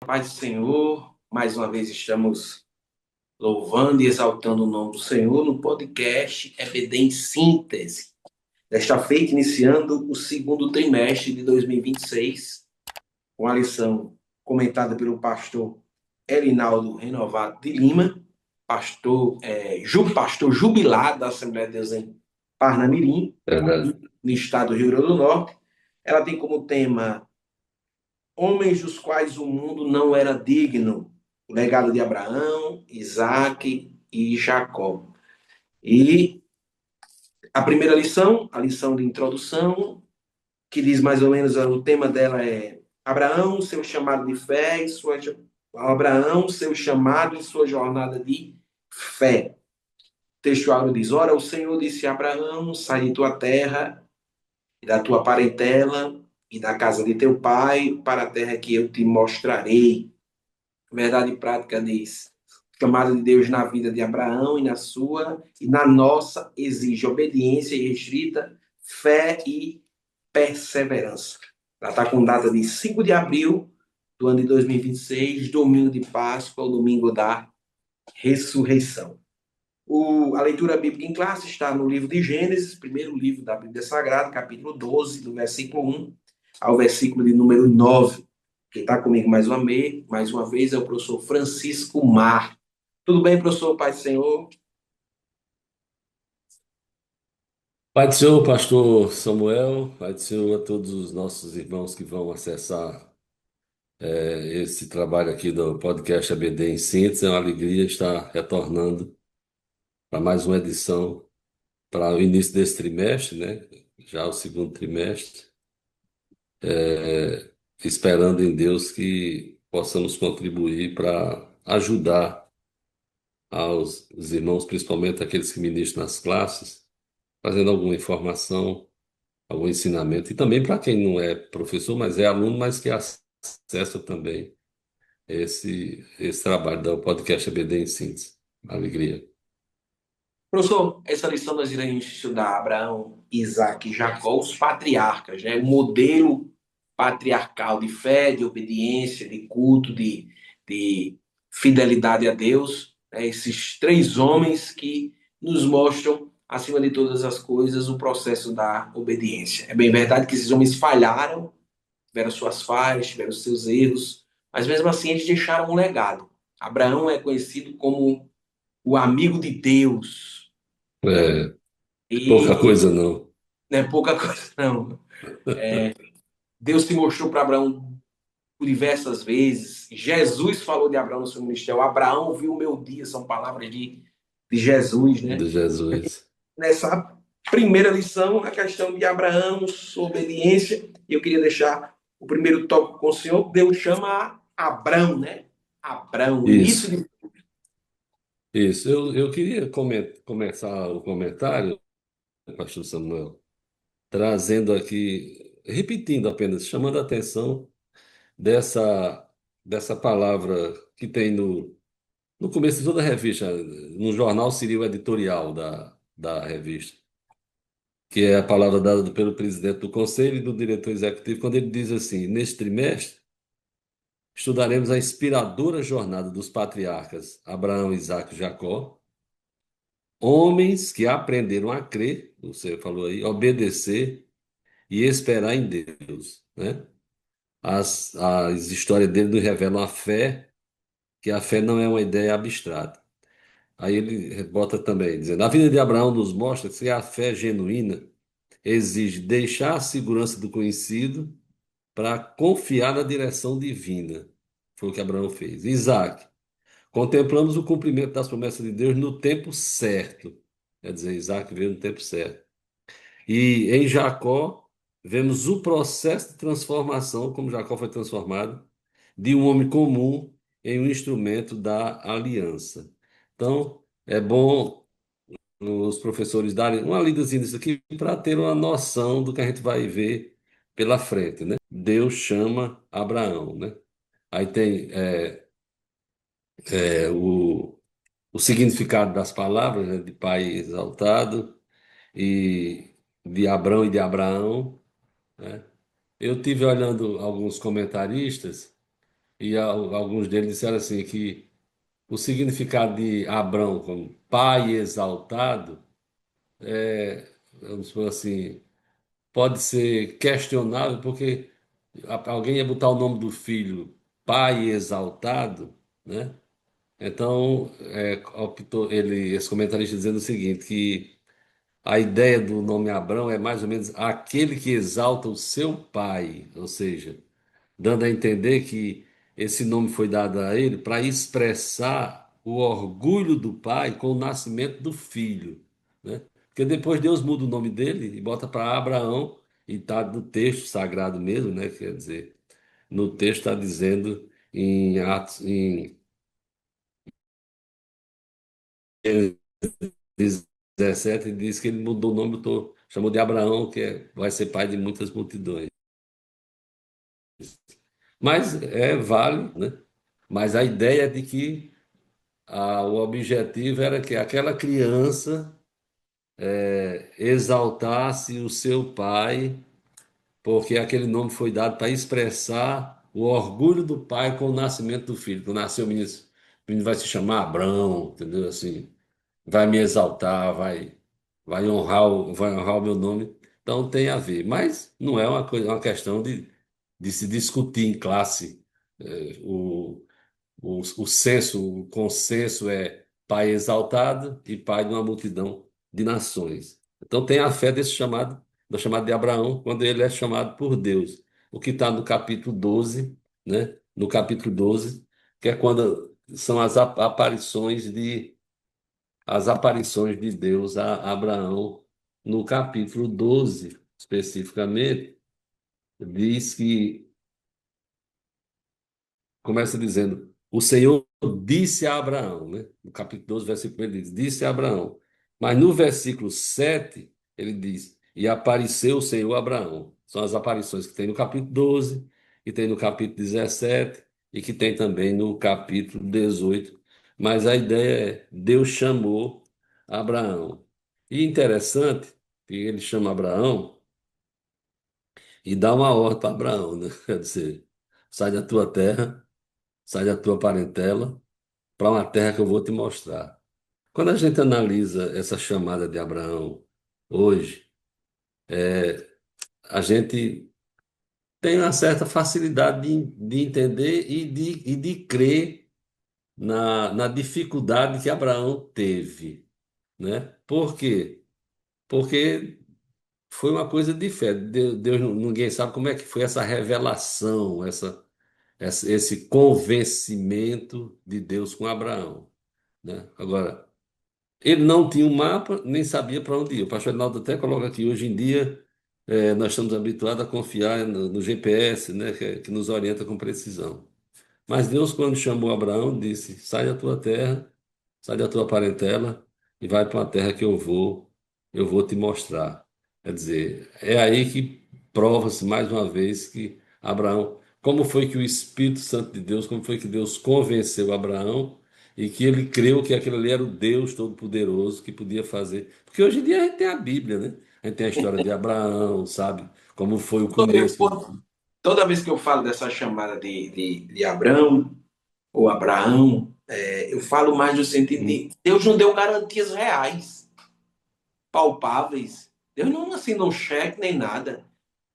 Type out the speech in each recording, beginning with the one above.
Paz do Senhor, mais uma vez estamos louvando e exaltando o nome do Senhor no podcast EBD em Síntese. Desta feita, iniciando o segundo trimestre de 2026, com a lição comentada pelo pastor Erinaldo Renovado de Lima, pastor jubilado da Assembleia de Deus em Parnamirim, Aham. no estado do Rio Grande do Norte. Ela tem como tema homens dos quais o mundo não era digno, o legado de Abraão, Isaac e Jacó. E a primeira lição, a lição de introdução, que diz mais ou menos, o tema dela é Abraão, seu chamado de fé e sua Abraão, seu chamado e sua jornada de fé. O textuário diz: Ora, o Senhor disse a Abraão: sai de tua terra e da tua parentela e da casa de teu pai para a terra que eu te mostrarei. Verdade prática diz: chamada de Deus na vida de Abraão e na sua e na nossa exige obediência irrestrita, fé e perseverança. Ela está com data de 5 de abril do ano de 2026, domingo de Páscoa, o domingo da ressurreição. A leitura bíblica em classe está no livro de Gênesis, primeiro livro da Bíblia Sagrada, capítulo 12, do versículo 1 ao versículo de número 9. Quem está comigo mais uma vez é o professor Francisco Mar. Tudo bem, professor? Pai do Senhor? Pai do Senhor, pastor Samuel, Pai do Senhor a todos os nossos irmãos que vão acessar esse trabalho aqui do podcast ABD em Síntese. É uma alegria estar retornando para mais uma edição, para o início desse trimestre, né? Já o segundo trimestre, esperando em Deus que possamos contribuir para ajudar os irmãos, principalmente aqueles que ministram nas classes, fazendo alguma informação, algum ensinamento. E também para quem não é professor, mas é aluno, mas que acessa também esse trabalho do podcast ABD em Síntese. Alegria. Professor, essa lição nós iremos estudar Abraão, Isaac e Jacó, os patriarcas, né? O modelo patriarcal de fé, de obediência, de culto, de fidelidade a Deus. Né? Esses três homens que nos mostram, acima de todas as coisas, o processo da obediência. É bem verdade que esses homens falharam, tiveram suas falhas, tiveram seus erros, mas mesmo assim eles deixaram um legado. Abraão é conhecido como o amigo de Deus, né? É, pouca E coisa não. não é pouca coisa, não. Deus se mostrou para Abraão por diversas vezes. Jesus falou de Abraão no seu ministério. Abraão viu o meu dia, são palavras de Jesus, né? De Jesus. Nessa primeira lição, a questão de Abraão, sua obediência. E eu queria deixar o primeiro tópico com o senhor. Deus chama Abrão, né? Abrão, o início Isso, de. isso. Eu queria começar o comentário, pastor Samuel, trazendo aqui, repetindo apenas, chamando a atenção dessa, dessa palavra que tem no começo de toda a revista, no jornal seria o editorial da revista, que é a palavra dada pelo presidente do conselho e do diretor executivo, quando ele diz assim: neste trimestre, estudaremos a inspiradora jornada dos patriarcas Abraão, Isaque e Jacó, homens que aprenderam a crer, você falou aí, obedecer e esperar em Deus, né? As histórias dele nos revelam a fé, que a fé não é uma ideia abstrata. Aí ele bota também, dizendo: a vida de Abraão nos mostra que a fé genuína exige deixar a segurança do conhecido para confiar na direção divina. Foi o que Abraão fez. Isaac, contemplamos o cumprimento das promessas de Deus no tempo certo. Quer dizer, Isaac veio no tempo certo. E em Jacó, vemos o processo de transformação, como Jacó foi transformado, de um homem comum em um instrumento da aliança. Então, é bom os professores darem uma lidazinha nisso aqui para ter uma noção do que a gente vai ver pela frente, né? Deus chama Abraão, né? Aí tem o significado das palavras, né? De pai exaltado e de Abrão e de Abraão, né? Eu tive olhando alguns comentaristas e alguns deles disseram assim que o significado de Abrão como pai exaltado é, vamos supor assim, pode ser questionável porque alguém ia botar o nome do filho pai exaltado, né? Então, optou ele, esse comentarista dizendo o seguinte, que a ideia do nome Abrão é mais ou menos aquele que exalta o seu pai, ou seja, dando a entender que esse nome foi dado a ele para expressar o orgulho do pai com o nascimento do filho, né? Porque depois Deus muda o nome dele e bota para Abraão, e está no texto sagrado mesmo, né? Quer dizer, no texto está dizendo em Atos, em 17, ele diz que ele mudou o nome, chamou de Abraão, que vai ser pai de muitas multidões. Mas é válido, né? Mas a ideia é de que o objetivo era que aquela criança exaltasse o seu pai, porque aquele nome foi dado para expressar o orgulho do pai com o nascimento do filho. Quando nasceu o menino vai se chamar Abrão, entendeu? Assim, vai me exaltar, vai honrar o meu nome. Então tem a ver. Mas não é uma coisa, uma questão de se discutir em classe. O senso, o consenso é pai exaltado e pai de uma multidão de nações. Então tem a fé desse chamado, da chamada de Abraão, quando ele é chamado por Deus. O que está no capítulo 12, né? No capítulo 12, que é quando são as aparições de Deus a Abraão. No capítulo 12 especificamente, diz que começa dizendo: O Senhor disse a Abraão, né? No capítulo 12, versículo 1, ele diz: Disse a Abraão. Mas no versículo 7, ele diz: E apareceu o Senhor a Abraão. São as aparições que tem no capítulo 12, que tem no capítulo 17 e que tem também no capítulo 18. Mas a ideia é: Deus chamou Abraão. E interessante que ele chama Abraão e dá uma ordem para Abraão, né? Quer dizer, sai da tua terra, sai da tua parentela para uma terra que eu vou te mostrar. Quando a gente analisa essa chamada de Abraão hoje, a gente tem uma certa facilidade de entender e de crer na dificuldade que Abraão teve, né? Por quê? Porque foi uma coisa de fé. Deus, ninguém sabe como é que foi essa revelação, esse convencimento de Deus com Abraão, né? Agora, ele não tinha um mapa, nem sabia para onde ir. O pastor Reinaldo até coloca aqui, hoje em dia, nós estamos habituados a confiar no GPS, né, que nos orienta com precisão. Mas Deus, quando chamou Abraão, disse: Sai da tua terra, sai da tua parentela e vai para uma terra que eu vou te mostrar. Quer dizer, é aí que prova-se mais uma vez que Abraão, como foi que o Espírito Santo de Deus, como foi que Deus convenceu Abraão e que ele creu que aquele ali era o Deus Todo-Poderoso que podia fazer. Porque hoje em dia a gente tem a Bíblia, né? A gente tem a história de Abraão, sabe? Como foi o Eu, começo. toda vez que eu falo dessa chamada de Abrão ou Abraão, eu falo mais no sentido de Deus não deu garantias reais, palpáveis. Deus não assinou cheque nem nada.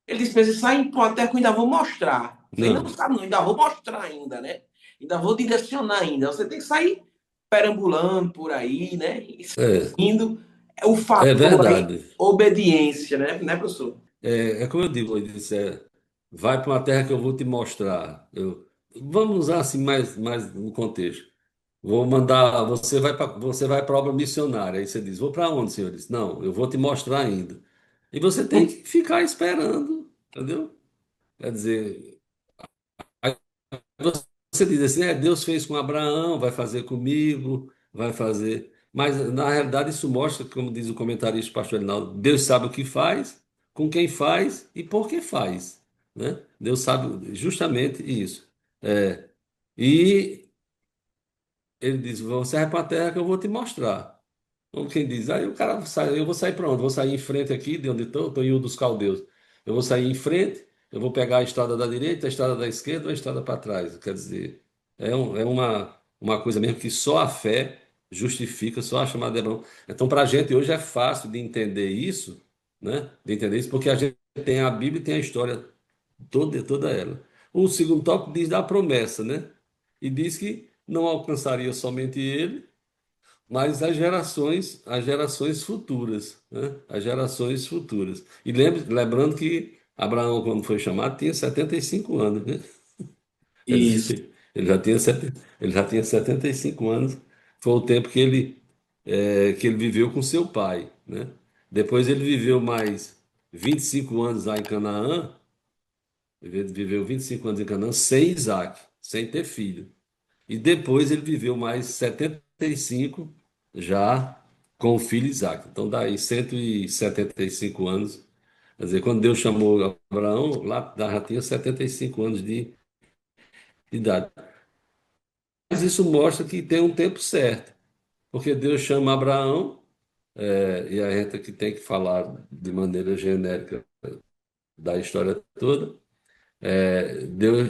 Ele disse para eles saem para uma terra que eu ainda vou mostrar. Você ainda não Não, sabe, não, ainda vou mostrar ainda, né? Ainda vou direcionar ainda. Você tem que sair perambulando por aí, né? E é, indo. O é fator aí, verdade. obediência, né, professor? É como eu digo, ele disse, vai para uma terra que eu vou te mostrar. Vamos usar assim mais no contexto. Vou mandar, você vai para obra missionária. Aí você diz, vou para onde, senhor? Ele diz, não, eu vou te mostrar ainda. E você tem que ficar esperando, entendeu? Quer dizer, aí você diz assim, Deus fez com Abraão, vai fazer comigo, vai fazer. Mas, na realidade, isso mostra, como diz o comentarista pastor Reinaldo, Deus sabe o que faz, com quem faz e por que faz, né? Deus sabe justamente isso. É, e ele diz, você vai para a terra que eu vou te mostrar. Como quem diz, aí o cara sai, eu vou sair para onde? Vou sair em frente aqui, de onde estou em Ur dos Caldeus. Eu vou sair em frente, eu vou pegar a estrada da direita, a estrada da esquerda ou a estrada para trás. Quer dizer, é uma coisa mesmo que só a fé justifica, só a chamada de Abraão. Então, para a gente hoje é fácil de entender isso, né? De entender isso, porque a gente tem a Bíblia e tem a história toda ela. O segundo tópico diz da promessa, né? E diz que não alcançaria somente ele, mas as gerações futuras, né? As gerações futuras. E lembrando que Abraão, quando foi chamado, tinha 75 anos, né? Quer Isso. dizer, ele já tinha 75 anos. Foi o tempo que ele viveu com seu pai, né? Depois ele viveu mais 25 anos lá em Canaã, viveu 25 anos em Canaã sem Isaac, sem ter filho. E depois ele viveu mais 75 já com o filho Isaac. Então, daí 175 anos. Quer dizer, quando Deus chamou Abraão, lá já tinha 75 anos de idade. Mas isso mostra que tem um tempo certo, porque Deus chama Abraão, e a gente aqui tem que falar de maneira genérica da história toda.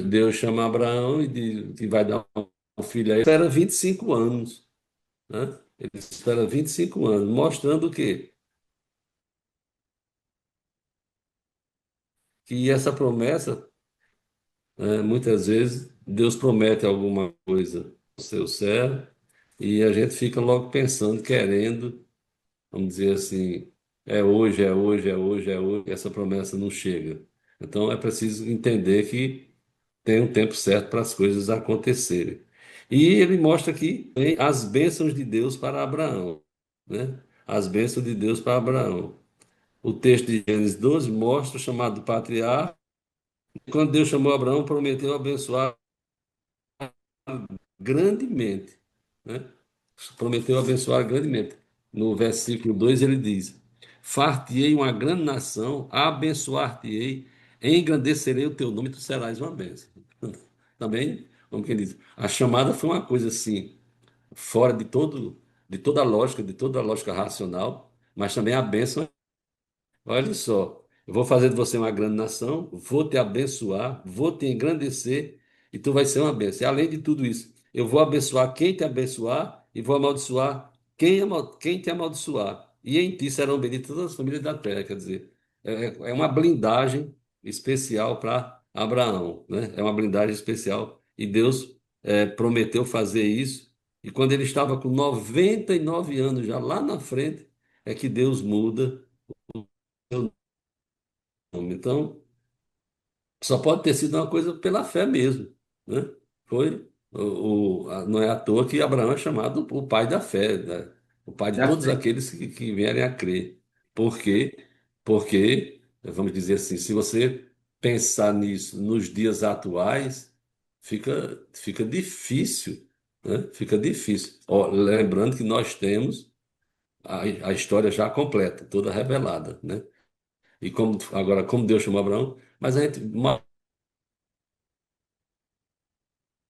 Deus chama Abraão e diz que vai dar um filho a ele. Espera 25 anos. Né? Ele espera 25 anos, mostrando o quê? Que essa promessa, muitas vezes, Deus promete alguma coisa ao seu servo e a gente fica logo pensando, querendo, vamos dizer assim, é hoje, é hoje, é hoje, é hoje, e essa promessa não chega. Então é preciso entender que tem um tempo certo para as coisas acontecerem. E ele mostra aqui as bênçãos de Deus para Abraão, né? As bênçãos de Deus para Abraão. O texto de Gênesis 12 mostra o chamado patriarca. Quando Deus chamou Abraão, prometeu abençoar grandemente, né? Prometeu abençoar grandemente. No versículo 2 ele diz: Far-te-ei uma grande nação, abençoar-te-ei, engrandecerei o teu nome e tu serás uma bênção. Também, como quem diz, a chamada foi uma coisa assim, fora de toda a lógica racional, mas também a bênção. Olha só, eu vou fazer de você uma grande nação, vou te abençoar, vou te engrandecer e tu vai ser uma bênção. E além de tudo isso, eu vou abençoar quem te abençoar e vou amaldiçoar quem te amaldiçoar. E em ti serão benditas todas as famílias da terra. Quer dizer, é uma blindagem especial para Abraão, né? É uma blindagem especial. E Deus prometeu fazer isso. E quando ele estava com 99 anos, já lá na frente, é que Deus muda seu nome. Então, só pode ter sido uma coisa pela fé mesmo, né? Foi não é à toa que Abraão é chamado o pai da fé, né? O pai de Já todos sei. aqueles que vierem a crer. Por quê? Porque, vamos dizer assim, se você pensar nisso nos dias atuais, fica difícil, né? Fica difícil. Ó, lembrando que nós temos a história já completa, toda revelada, né? E como Deus chamou Abraão, mas a gente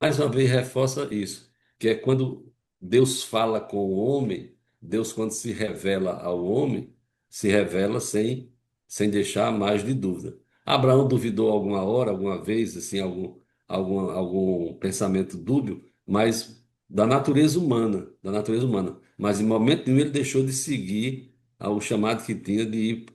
mais uma vez reforça isso, que é quando Deus fala com o homem, Deus quando se revela ao homem, se revela sem deixar mais de dúvida. Abraão duvidou alguma hora, alguma vez, assim, algum pensamento dúbio, mas da natureza humana. Mas em momento nenhum ele deixou de seguir o chamado que tinha de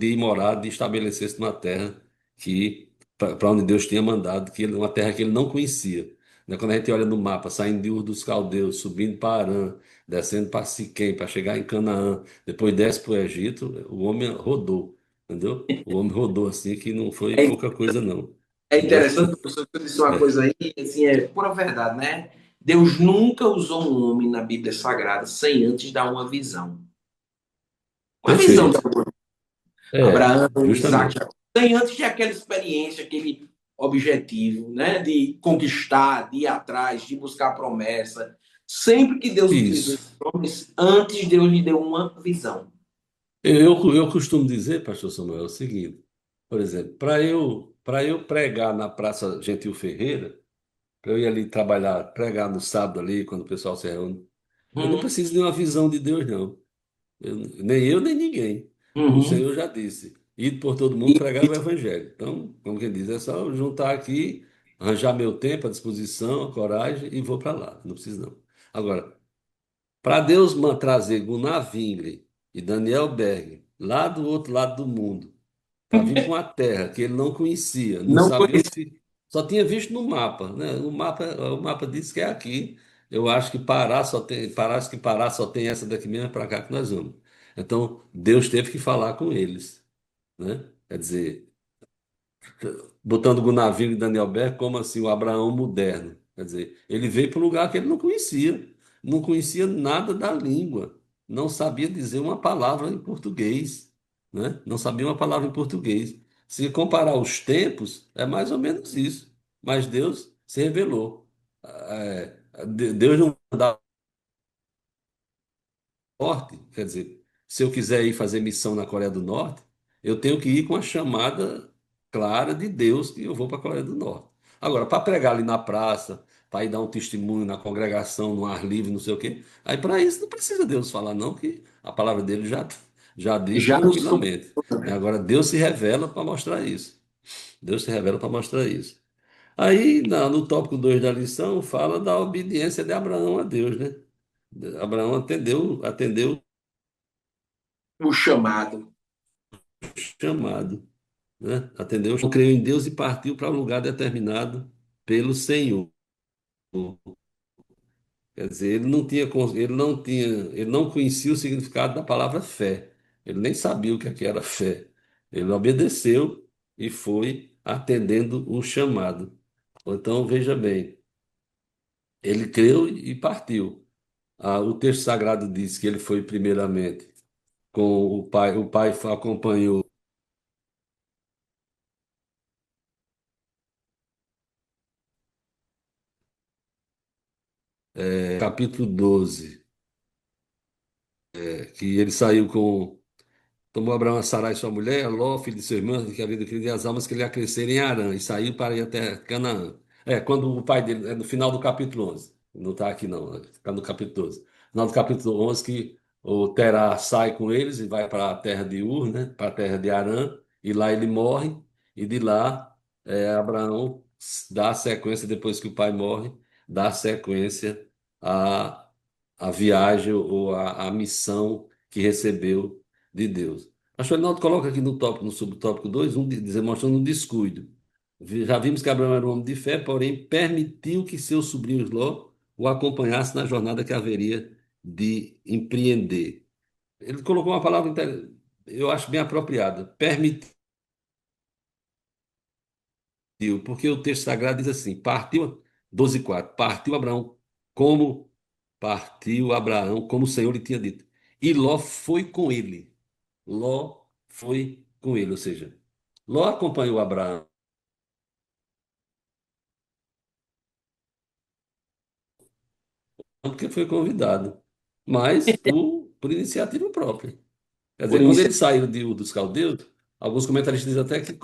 ir morar, de estabelecer-se numa terra que para onde Deus tinha mandado, uma terra que ele não conhecia. Né? Quando a gente olha no mapa, saindo de Ur dos Caldeus, subindo para Arã, descendo para Siquém, para chegar em Canaã, depois desce para o Egito, o homem rodou, entendeu? O homem rodou assim, que não foi É, pouca coisa, não. é Deus. interessante, professor, que eu disse uma É, coisa aí, assim, é pura verdade, né? Deus nunca usou um homem na Bíblia Sagrada sem antes dar uma visão. Uma visão de perfeito. Abraão, Isaac, Justamente. Jacó. Sem antes de aquela experiência, aquele objetivo, né? De conquistar, de ir atrás, de buscar a promessa. Sempre que Deus utilizou Isso. esse homens, antes Deus lhe deu uma visão. Eu costumo dizer, pastor Samuel, o seguinte, por exemplo, para eu pregar na Praça Gentil Ferreira, para eu ir ali trabalhar, pregar no sábado ali, quando o pessoal se reúne, eu não Uhum, preciso de uma visão de Deus, não. Nem eu, nem ninguém. O uhum. Senhor já disse. ir por todo mundo pregar o evangelho. Então, como quem diz, é só juntar aqui, arranjar meu tempo, a disposição, a coragem e vou para lá. Não preciso não. Agora, para Deus trazer Gunnar Wingre e Daniel Berg lá do outro lado do mundo, para vir para uma terra que ele não conhecia, não Não sabia conheci. onde, só tinha visto no mapa, né? O mapa diz que é aqui. Eu acho que Pará só tem, parece que Pará só tem essa daqui mesmo para cá que nós vamos. Então, Deus teve que falar com eles, né? Quer dizer, botando Gunavir e Daniel Berg como assim o Abraão moderno. Quer dizer, ele veio para um lugar que ele não conhecia nada da língua, não sabia dizer uma palavra em português, né? Não sabia uma palavra em português. Se comparar os tempos, é mais ou menos isso. Mas Deus se revelou. Deus não dá Norte, quer dizer, se eu quiser ir fazer missão na Coreia do Norte, eu tenho que ir com a chamada clara de Deus que eu vou para a Coreia do Norte. Agora, para pregar ali na praça, para ir dar um testemunho na congregação, no ar livre, não sei o quê, aí para isso não precisa Deus falar, não, que a palavra dele já diz Já nos tranquilamente. Né? Agora, Deus se revela para mostrar isso. Deus se revela para mostrar isso. Aí, no tópico 2 da lição, fala da obediência de Abraão a Deus, né? Abraão atendeu o chamado. chamado, né? Atendeu, creu em Deus e partiu para um lugar determinado pelo Senhor. Quer dizer, ele não conhecia o significado da palavra fé. Ele nem sabia o que era fé. Ele obedeceu e foi atendendo o chamado. Então, veja bem, ele creu e partiu. O texto sagrado diz que ele foi primeiramente com o pai acompanhou, capítulo 12, que ele saiu com. Tomou Abraão a Sarai sua mulher, a Ló, filho de seu irmão, que havia adquirido e as almas que ele ia crescer em Harã, e saiu para ir até Canaã. Quando o pai dele, no final do capítulo 11, não está aqui não, está no capítulo 12. No final do capítulo 11 que o Terá sai com eles e vai para a terra de Ur, né, para a terra de Harã, e lá ele morre, e de lá Abraão dá sequência, depois que o pai morre, dá sequência à, à viagem ou à missão que recebeu de Deus. Acho que o Arnaldo coloca aqui no tópico, no subtópico 2, mostrando um descuido. Já vimos que Abraão era um homem de fé, porém permitiu que seus sobrinhos Ló o acompanhassem na jornada que haveria de empreender. Ele colocou uma palavra, eu acho bem apropriada, permitiu, porque o texto sagrado diz assim, partiu, 12:4, como partiu Abraão, como o Senhor lhe tinha dito. E Ló foi com ele. Ló foi com ele, ou seja, Ló acompanhou Abraão porque foi convidado, mas por iniciativa própria. Quer Por dizer, quando iniciativa. eles saíram de Ur dos Caldeus, alguns comentaristas dizem até que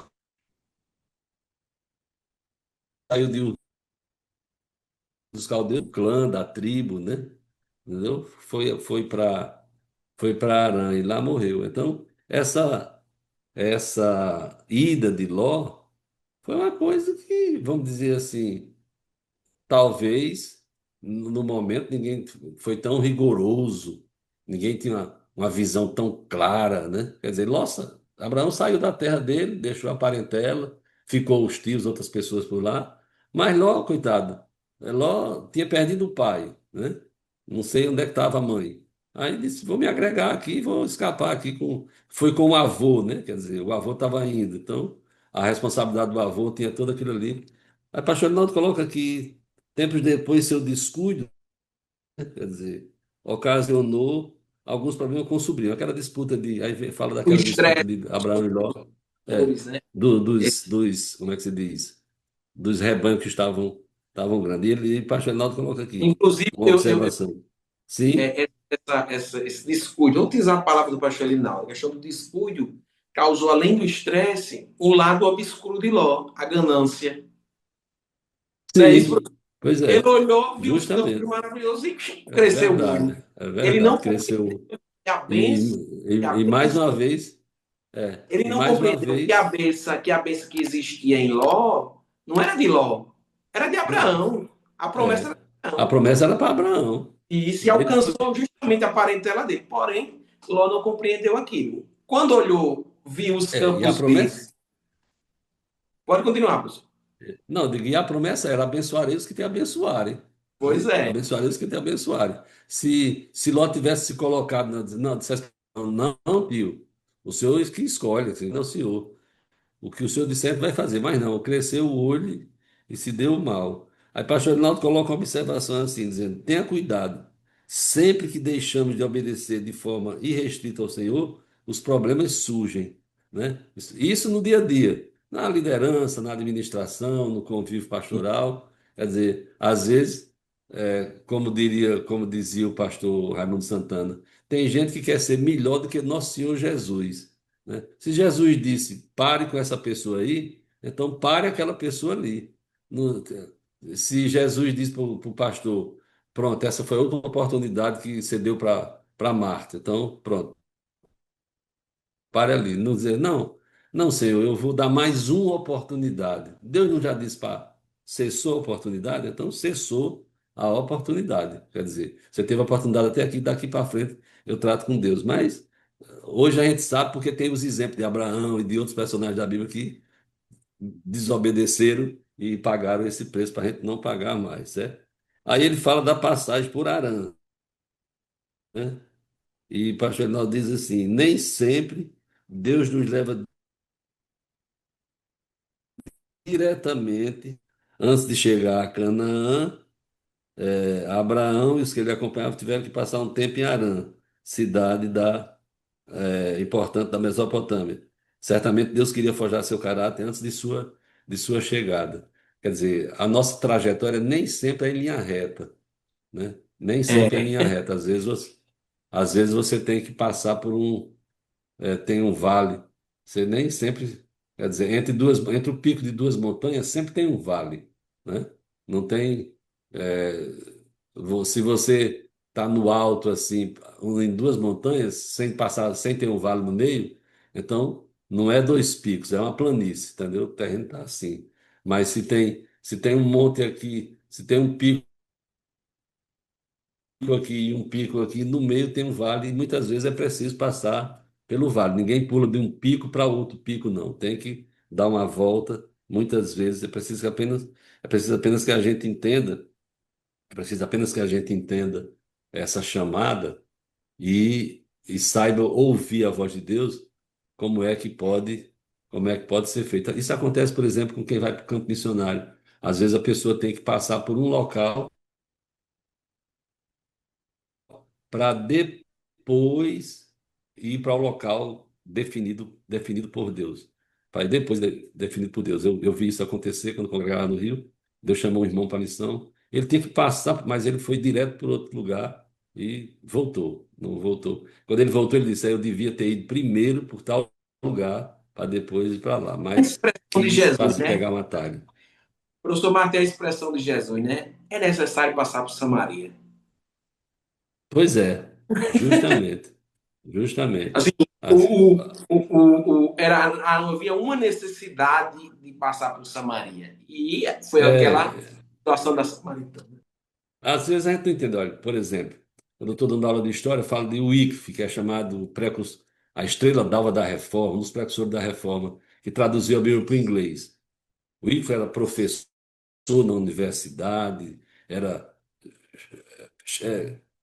saiu de Ur dos Caldeus, do clã, da tribo, né? Entendeu? Foi para Arã e lá morreu. Então, essa ida de Ló foi uma coisa que, vamos dizer assim, talvez no momento ninguém foi tão rigoroso, ninguém tinha uma visão tão clara, né? Quer dizer, nossa, Abraão saiu da terra dele, deixou a parentela, ficou os tios, outras pessoas por lá, mas Ló, coitado, Ló tinha perdido o pai, né? Não sei onde é que estava a mãe. Aí disse, vou me agregar aqui, vou escapar aqui com. Foi com o avô, né? Quer dizer, o avô estava indo, então a responsabilidade do avô tinha tudo aquilo ali. Aí Pastor Arnaldo coloca aqui tempos depois, seu descuido, quer dizer, ocasionou alguns problemas com o sobrinho. Aquela disputa de. Fala O daquela disputa estresse, de Abraão e Ló, é, né? como é que se diz? Dos rebanhos que estavam grandes. E Pastor Arnaldo coloca aqui Inclusive, uma observação. Sim, esse descuido, vou utilizar a palavra do pastor Linaldo, a questão do descuido causou, além do estresse, um lado obscuro de Ló, a ganância. Não é isso? sim, pois Ele é, olhou, viu os campos justamente. maravilhosos e É cresceu muito. verdade, é Ele verdade. não podia Cresceu. ter a E, bênção, e a e mais bênção uma vez. Ele E não mais uma compreendeu que a vez, bênção, que a bênção que existia em Ló não era de Ló, era de não, Abraão. A promessa era é. de A Abraão. promessa era para Abraão. E se Ele foi. alcançou justamente a parentela dele. Porém, Ló não compreendeu aquilo. Quando olhou, viu os E a campos promessa. verdes. Pode continuar, professor. Não, digo, e a promessa era abençoarei os que te abençoarem. Pois Né? é. Abençoarei os que te abençoarem. Se Ló tivesse se colocado, não, dissesse, não, tio, o senhor que escolhe, assim, não, senhor. O que o senhor disser vai fazer, mas não, cresceu o olho e se deu mal. Aí pastor Rinaldo coloca uma observação assim, dizendo: tenha cuidado, sempre que deixamos de obedecer de forma irrestrita ao Senhor, os problemas surgem, né? Isso no dia a dia, na liderança, na administração, no convívio pastoral, quer dizer, às vezes, como dizia o pastor Raimundo Santana, tem gente que quer ser melhor do que nosso Senhor Jesus, né? Se Jesus disse, pare com essa pessoa aí, então pare aquela pessoa ali. No- Se Jesus disse para o pastor, pronto, essa foi a última oportunidade que você deu para Marta, então pronto, pare ali. Não dizer, não, não, Senhor, eu vou dar mais uma oportunidade. Deus não já disse para cessou a oportunidade? Então cessou a oportunidade. Quer dizer, você teve a oportunidade até aqui, daqui para frente eu trato com Deus. Mas hoje a gente sabe porque tem os exemplos de Abraão e de outros personagens da Bíblia que desobedeceram e pagaram esse preço para a gente não pagar mais, certo? Aí ele fala da passagem por Arã, né? E pastor Reinaldo diz assim: nem sempre Deus nos leva diretamente antes de chegar a Canaã. Abraão e os que ele acompanhavam tiveram que passar um tempo em Arã, cidade importante da Mesopotâmia. Certamente Deus queria forjar seu caráter antes de sua chegada. Quer dizer, a nossa trajetória nem sempre é em linha reta, né? Nem sempre é em É, linha reta. Às vezes você tem que passar tem um vale. Você nem sempre, quer dizer, entre o pico de duas montanhas sempre tem um vale, né? Não tem, é, se você está no alto assim, em duas montanhas, sem passar, sem ter um vale no meio, então não é dois picos, é uma planície, entendeu? O terreno está assim. Mas se tem um monte aqui, se tem um pico aqui e um pico aqui, no meio tem um vale, e muitas vezes é preciso passar pelo vale. Ninguém pula de um pico para outro pico, não. Tem que dar uma volta. Muitas vezes é preciso apenas que a gente entenda, essa chamada e saiba ouvir a voz de Deus, como é que pode, como é que pode ser feito. Isso acontece, por exemplo, com quem vai para o campo missionário. Às vezes a pessoa tem que passar por um local para depois ir para o local definido por Deus. Para depois definido por Deus. Eu vi isso acontecer quando eu congregava no Rio. Deus chamou um irmão para a missão. Ele tinha que passar, mas ele foi direto para outro lugar e voltou. Não voltou. Quando ele voltou, ele disse: "Eu devia ter ido primeiro por tal lugar para depois ir para lá." a Mas expressão de quis Jesus, né? pegar um atalho. O professor Martin, a expressão de Jesus, né? É necessário passar por Samaria. Pois é, justamente. Justamente. Assim, As- havia uma necessidade de passar por Samaria. E foi aquela É, situação da Samaritana. Às vezes a gente não entende. Olha, por exemplo, quando eu estou dando aula de história, eu falo de Wycliffe, que é chamado a estrela d'alva da Reforma, um dos precursores da Reforma, que traduziu a Bíblia para o inglês. Wycliffe era professor na universidade, era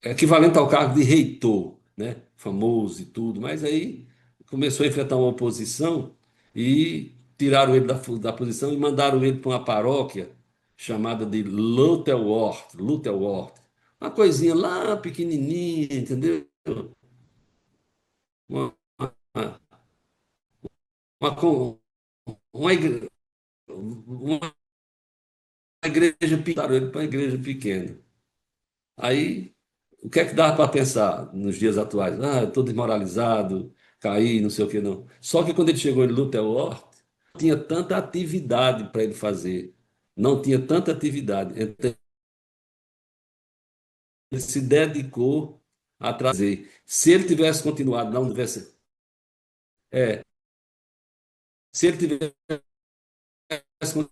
equivalente ao cargo de reitor, né? Famoso e tudo, mas aí começou a enfrentar uma oposição e tiraram ele da posição e mandaram ele para uma paróquia chamada de Lutherworth, uma coisinha lá pequenininha, entendeu? Uma, uma, uma, com- uma igreja, mandaram ele para uma igreja pequena. Aí, o que é que dá para pensar nos dias atuais? Ah, eu estou desmoralizado, caí, não sei o que, não. Só que quando ele chegou em Lutherworth, não tinha tanta atividade para ele fazer. Não tinha tanta atividade. Então, ele se dedicou a trazer. Se ele tivesse continuado na universidade. Se ele tivesse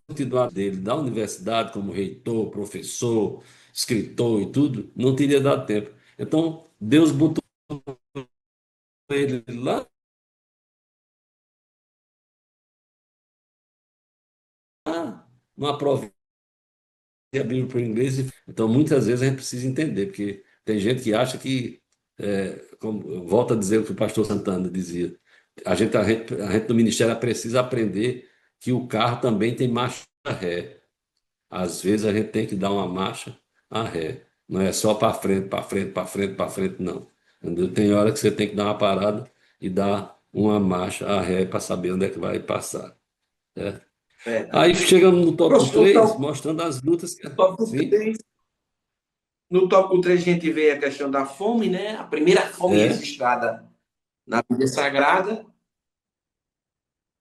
continuado dele da universidade como reitor, professor, escritor e tudo, não teria dado tempo. Então, Deus botou ele lá numa prova de Bíblia para o inglês. Então, muitas vezes a gente precisa entender, porque tem gente que acha que, como, volta a dizer o que o pastor Santana dizia, a gente no ministério precisa aprender que o carro também tem marcha ré. Às vezes a gente tem que dar uma marcha a ré. Não é só para frente, para frente, para frente, para frente, não. Entendeu? Tem hora que você tem que dar uma parada e dar uma marcha a ré para saber onde é que vai passar. Certo? Aí Verdade. chegamos no tópico Professor, 3 mostrando as lutas que. tópico Sim, 3, no tópico 3 a gente vê a questão da fome, né? A primeira fome é, registrada na Bíblia Sagrada,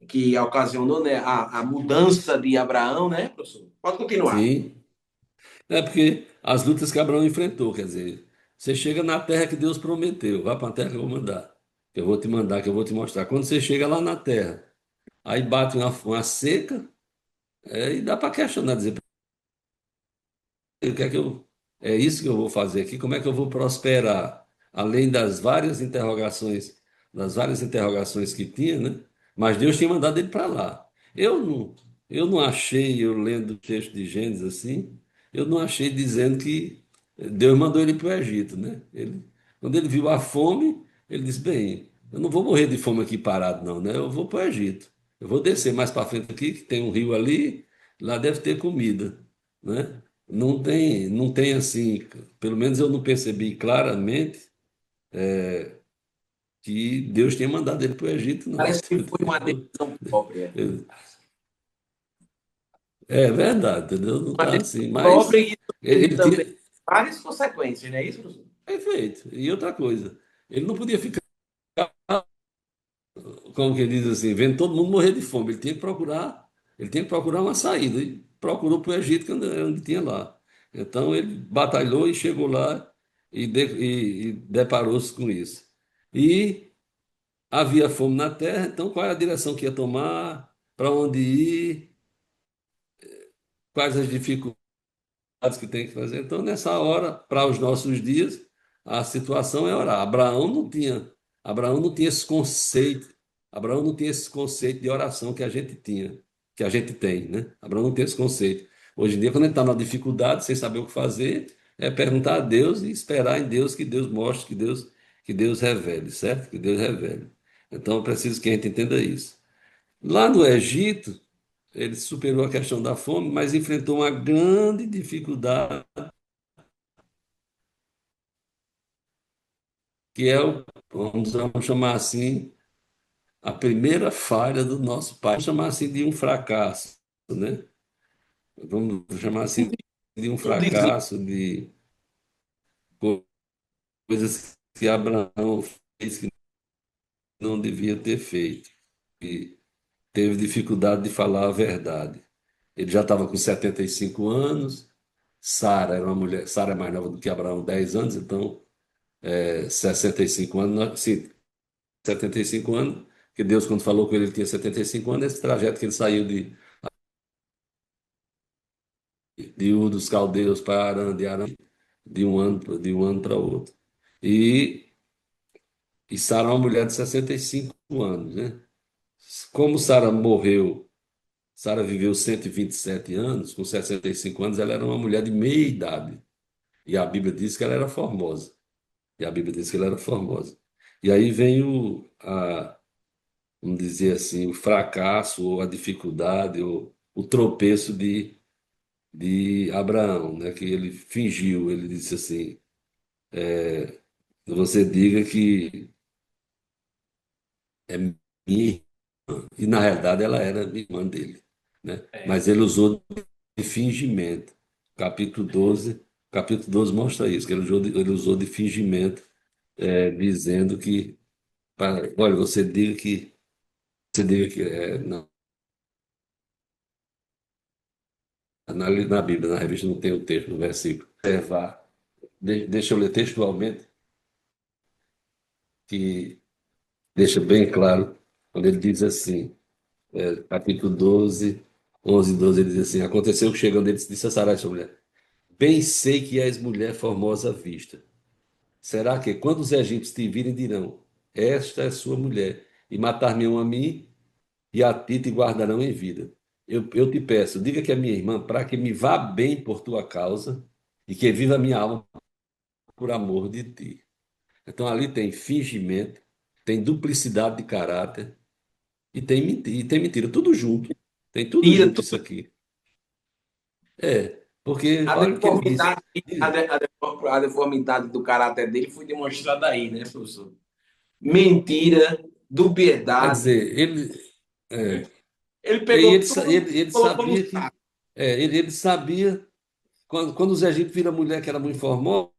que ocasionou, né, a mudança de Abraão, né, professor? Pode continuar. sim. É porque as lutas que Abraão enfrentou, quer dizer, você chega na terra que Deus prometeu, vá para a terra que eu vou mandar, que eu vou te mandar, que eu vou te mostrar. Quando você chega lá na terra, aí bate uma seca, e dá para questionar, dizer, o que é que eu, é isso que eu vou fazer aqui? Como é que eu vou prosperar? Além das várias interrogações que tinha, né? Mas Deus tinha mandado ele para lá. Eu não, eu não achei, eu lendo o texto de Gênesis assim, eu não achei dizendo que Deus mandou ele para o Egito, né? Quando ele viu a fome, ele disse: bem, eu não vou morrer de fome aqui parado, não, né? Eu vou para o Egito. Eu vou descer mais para frente aqui, que tem um rio ali, lá deve ter comida, né? Não tem assim, pelo menos eu não percebi claramente que Deus tinha mandado ele para o Egito, não. Parece que foi uma decisão própria. É verdade, entendeu? Não Uma está decisão assim, própria mas e isso teve ele tinha também várias consequências, não é isso, professor? feito. E outra coisa, ele não podia ficar, como que diz assim, vendo todo mundo morrer de fome. Ele tinha que procurar uma saída. E procurou para o Egito, que onde tinha lá. Então ele batalhou e chegou lá e deparou-se com isso. E havia fome na terra, então qual é a direção que ia tomar, para onde ir, quais as dificuldades que tem que fazer. Então, nessa hora, para os nossos dias, a situação é orar. Abraão não tinha esse conceito, Abraão não tinha esse conceito de oração que a gente tinha, que a gente tem, né? Abraão não tem esse conceito. Hoje em dia, quando a gente está na dificuldade, sem saber o que fazer, é perguntar a Deus e esperar em Deus que Deus mostre, que Deus revele, certo? Que Deus revele. Então, é preciso que a gente entenda isso. Lá no Egito, ele superou a questão da fome, mas enfrentou uma grande dificuldade, que é vamos chamar assim, a primeira falha do nosso pai. Vamos chamar assim de um fracasso, né? Vamos chamar assim de um Não dizia fracasso, de coisas que Abraão fez que não devia ter feito. E teve dificuldade de falar a verdade. Ele já estava com 75 anos, Sara era uma mulher, Sara é mais nova do que Abraão, 10 anos, então 65 anos, sim, 75 anos, que Deus, quando falou com ele, ele tinha 75 anos, esse trajeto que ele saiu de Ur dos Caldeus para Arã, de Arã, de um ano para outro. E, e Sara é uma mulher de 65 anos, né? Como Sara morreu, Sara viveu 127 anos, com 65 anos, ela era uma mulher de meia idade. E a Bíblia diz que ela era formosa. E a Bíblia diz que ela era formosa. E aí vem vamos dizer assim, o fracasso, ou a dificuldade, ou o tropeço de Abraão, né? Que ele fingiu, ele disse assim: você diga que é minha irmã, e na realidade ela era irmã dele, né? Mas ele usou de fingimento. Capítulo 12 mostra isso, que ele usou de fingimento, dizendo que, olha, você diga que não, na Bíblia, na revista não tem o texto, no versículo. Observar. Deixa eu ler textualmente, que deixa bem claro, quando ele diz assim. capítulo 12, 11 e 12, ele diz assim: Aconteceu que chegando ele disse a Sarai, sua mulher: Bem sei que és mulher formosa à vista. Será que, quando os egípcios te virem, dirão: Esta é sua mulher, e matar-me-ão a mim, e a ti te guardarão em vida? Eu te peço, diga que é minha irmã, para que me vá bem por tua causa, e que viva a minha alma por amor de ti. Então ali tem fingimento, tem duplicidade de caráter e tem mentira, tudo junto. Tem tudo Tira junto tudo. isso aqui. Porque, A olha o que ele diz. deformidade, a deformidade do caráter dele foi demonstrada aí, né, professor? Mentira, Quer dubiedade. dizer, é, Ele e pegou ele, tudo e ele colocou no sabia saco. ele sabia, quando os egípcios viram a mulher que era muito formosa,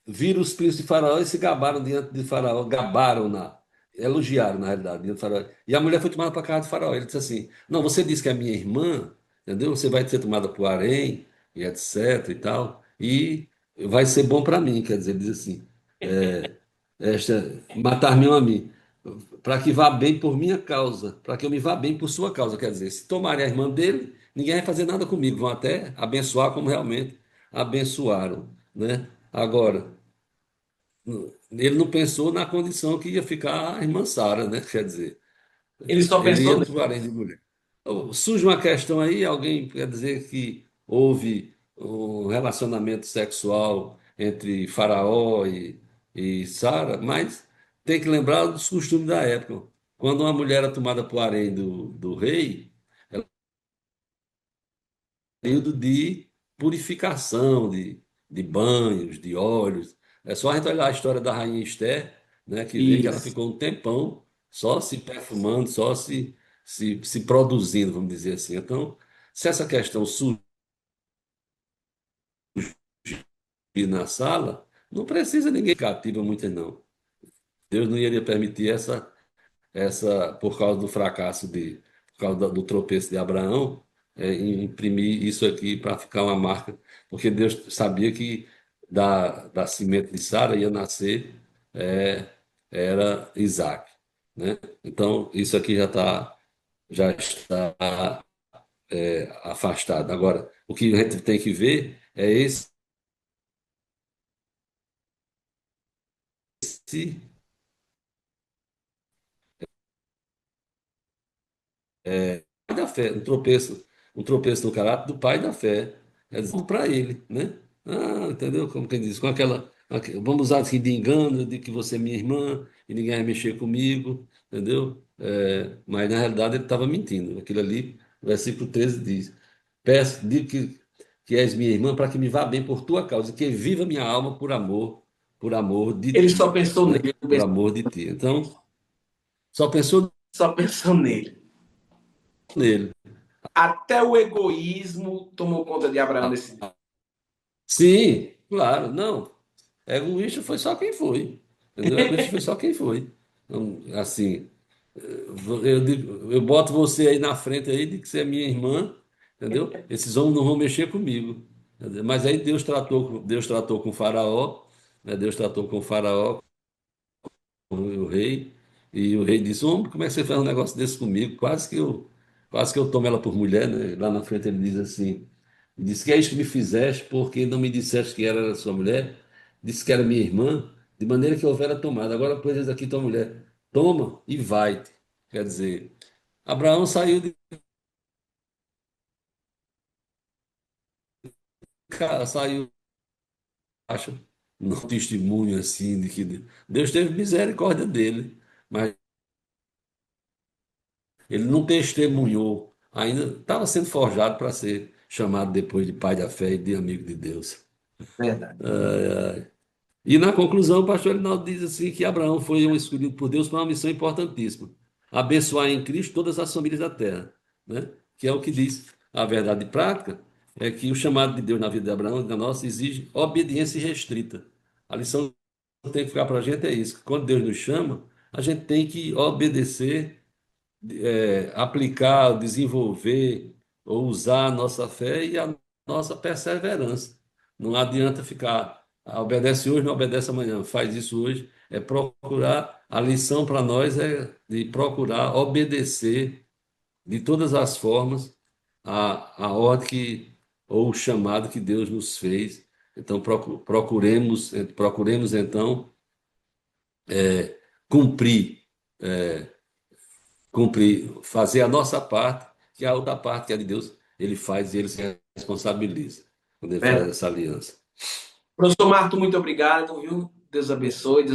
viram os príncipes de Faraó e se gabaram diante de Faraó, gabaram-na, elogiaram, na realidade, diante de Faraó. E a mulher foi tomada para a casa de Faraó. Ele disse assim: Não, você disse que é minha irmã, entendeu? Você vai ser tomada por harém, e etc. e tal, e vai ser bom para mim, quer dizer, ele diz assim: matar-me a mim, para que vá bem por minha causa, para que eu me vá bem por sua causa. Quer dizer, se tomarem a irmã dele, ninguém vai fazer nada comigo, vão até abençoar como realmente abençoaram, né? Agora, ele não pensou na condição que ia ficar a irmã Sara, né? Quer dizer, Ele só ele pensou ia nele. para o harém de mulher. Surge uma questão aí, alguém quer dizer que houve um relacionamento sexual entre Faraó e Sara, mas tem que lembrar dos costumes da época. Quando uma mulher era tomada para o harém do rei, período de purificação, de banhos, de óleos. É só a gente olhar a história da rainha Esther, né, que vê que ela Isso. ficou um tempão só se perfumando, só se produzindo, vamos dizer assim. Então, se essa questão surgir na sala, não precisa ninguém cativa muitas, não. Deus não iria permitir por causa do fracasso por causa do tropeço de Abraão, imprimir isso aqui para ficar uma marca, porque Deus sabia que da semente de Sara ia nascer é, era Isaac, né? Então isso aqui já está afastado. Agora, o que a gente tem que ver é esse da fé, um tropeço no caráter do pai da fé, é dizendo para ele, né? Ah, entendeu? Como quem diz, vamos usar assim de engano, de que você é minha irmã e ninguém vai mexer comigo, entendeu? Mas na realidade ele estava mentindo. Aquilo ali, o versículo 13 diz: Peço, digo que és minha irmã para que me vá bem por tua causa, e que viva minha alma por amor de Ele só ti, pensou né? nele. Por amor de ti. Então, só pensou Só pensou nele. nele. Até o egoísmo tomou conta de Abraão nesse dia. Sim, claro, não. Egoísta foi só quem foi. Entendeu? Egoísta foi só quem foi. Então, assim, eu boto você aí na frente aí de que você é minha irmã, entendeu? Esses homens não vão mexer comigo. Entendeu? Mas aí Deus tratou com o Faraó, né? Deus tratou com o Faraó, o rei, e o rei disse: Homem, como é que você faz um negócio desse comigo? Quase que eu tomo ela por mulher, né? Lá na frente ele diz assim: Disse que é isso que me fizeste, porque não me disseste que era sua mulher, disse que era minha irmã, de maneira que houvera tomado. Agora, pois, eis aqui tua mulher, toma e vai-te. Quer dizer, Abraão saiu de casa, saiu, acho, no testemunho assim, de que Deus teve misericórdia dele, mas ele não testemunhou, ainda estava sendo forjado para ser chamado depois de pai da fé e de amigo de Deus. Verdade. E na conclusão, o pastor Elinaldo diz assim que Abraão foi um escolhido por Deus para uma missão importantíssima: abençoar em Cristo todas as famílias da terra, né? Que é o que diz a verdade prática, é que o chamado de Deus na vida de Abraão e da nossa exige obediência restrita. A lição que tem que ficar para a gente é isso: que quando Deus nos chama, a gente tem que obedecer, aplicar, desenvolver ou usar a nossa fé e a nossa perseverança. Não adianta ficar, obedece hoje, não obedece amanhã, faz isso hoje é procurar, a lição para nós é de procurar obedecer de todas as formas a ordem ou o chamado que Deus nos fez. Então, procuremos então cumprir, fazer a nossa parte, que a outra parte, que é de Deus, ele faz e ele se responsabiliza quando ele faz Verdade. essa aliança. Professor Marto, muito obrigado, viu? Deus abençoe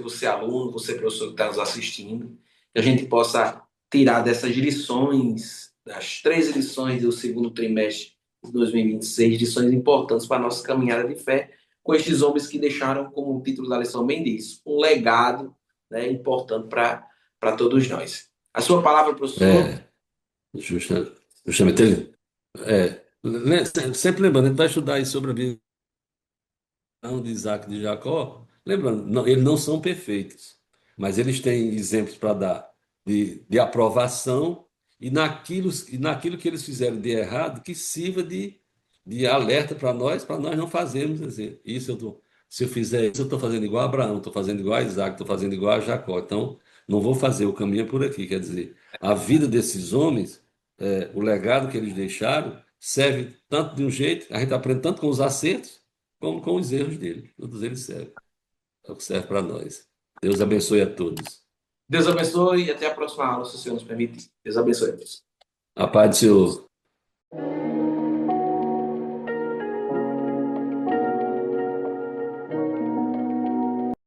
você, aluno, você, professor, que está nos assistindo, que a gente possa tirar dessas lições, das 3 lições do segundo trimestre de 2026, lições importantes para a nossa caminhada de fé, com estes homens que deixaram, como o título da lição bem diz, um legado, né, importante para todos nós. A sua palavra, professor. É, justamente ele. Sempre lembrando, a gente vai estudar aí sobre a vida de Isaac e de Jacó, lembrando, eles não são perfeitos, mas eles têm exemplos para dar de aprovação e naquilo que eles fizeram de errado, que sirva de alerta para nós não fazermos assim. Se eu fizer isso, eu estou fazendo igual a Abraão, estou fazendo igual a Isaac, estou fazendo igual a Jacó. Então, não vou fazer, o caminho é por aqui. Quer dizer, a vida desses homens, o legado que eles deixaram, serve tanto de um jeito, a gente aprende tanto com os acertos, como com os erros dele. Todos eles servem. É o que serve para nós. Deus abençoe a todos. Deus abençoe e até a próxima aula, se o Senhor nos permitir. Deus abençoe. A paz do Senhor.